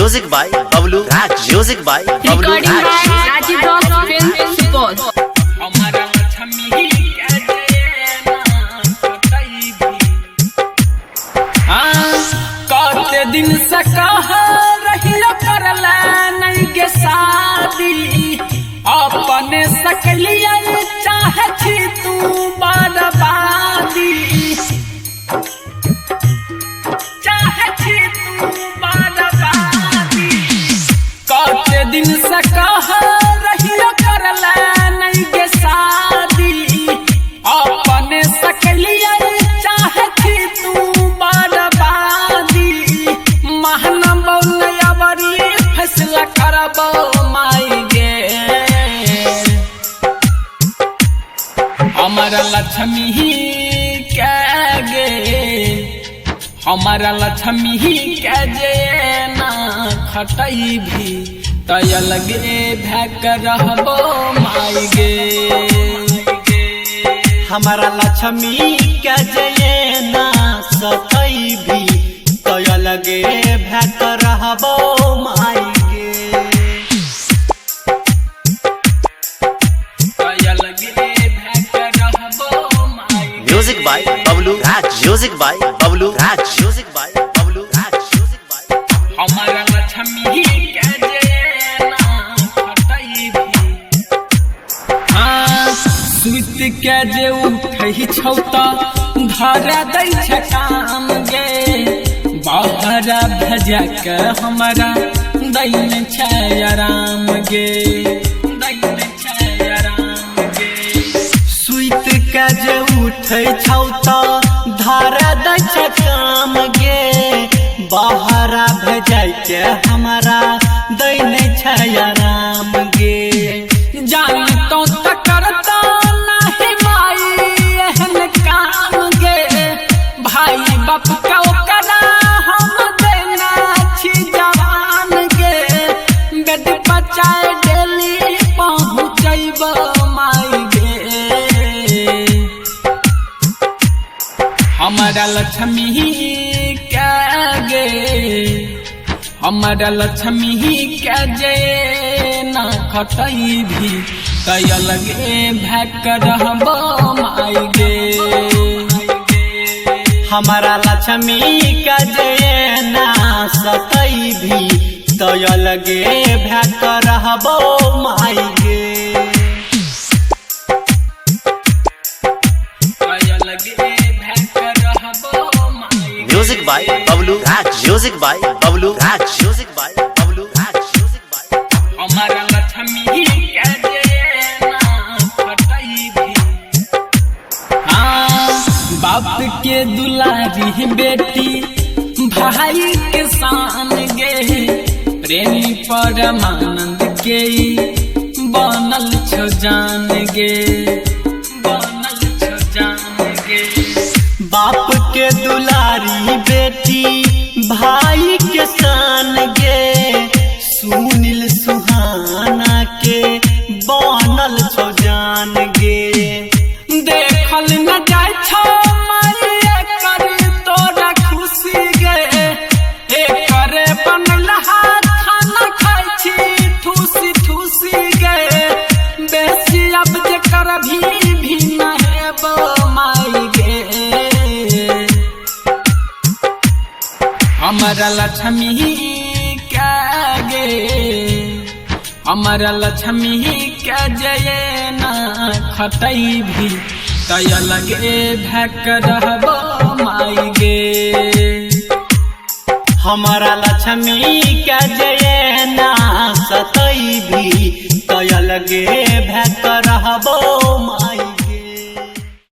Music by Bablu Raj. Music by Bablu Recording Raj. by Rajidon Film Support. हमारा लक्ष्मी कहते दिन से कह रही करला नहीं के शादी अपने सकलिया चाहे छी तू बर्बादी चाहे छी तू बर्बादी कहते दिन से कह रही करला नहीं के शादी अपने सकलिया चाहे छी तू बर्बादी महना बौलया बड़ी फैसला करबो माई गे हमारा लक्ष्मी के गे हमारा लक्ष्मी के जे ना खटई भी तय लगे भैक रहबो माई गे हमारा लक्ष्मी के जये ना सतई भी तय लगे भैक रहबो माई गे तय लगे भैक रहबो माई गे Music by Bablu Raj. Music by Bablu Raj. Music by Bablu Raj. Music by हमारा लक्ष्मी के जे ना खटई भी सुत के जे उठई छौ त धरा दै छ काम गे बाहर भेजा के हमारा दैन छ आराम गे दैन छ आराम गे सुइत के जे उठै छौ त धारा दै छ काम गे बाहरा भेजाय के हमारा दैने छ आराम गे जान तो करता नहीं माई एहन काम गे भाई बाप का ओकरा हम देना छी जवान गे बेट बचाए डेली पहुँचब माई गे हमारा लक्ष्मी के गे हमारा लक्ष्मी के जे ना खटई भी तय लगे भैक रहबो माई गे हमारा लक्ष्मी के जये ना सतई भी तय लगे भैक रहबो माई गे तय लगे भैक रहबो माई गे Music by Bablu Raj. Music by Bablu Raj. Music by Bablu Raj. Music by हमारा लक्ष्मी के जे ना खटई भी बाप के दुलारी बेटी भाई के शान गे प्रेमी परमानंद के बनल छो जान गे बनल छो जान गे बाप के दुलारी बेटी भाई के शान गे सुनील सुहाना के बनल छो जान गे देखल न जाय छो माई कर तोरा खुशी गे एकर बनल खाना खाय छी ठूसी ठूसी गे बेसी अब जे कर भी न हेबो माई गे हमारा लक्ष्मी के गे हमारा लक्ष्मी के जये ना खटई भी तय लगे भैक रहबो माई गे हमारा लक्ष्मी के जये ना सतई भी तय लगे भैक रहबो माई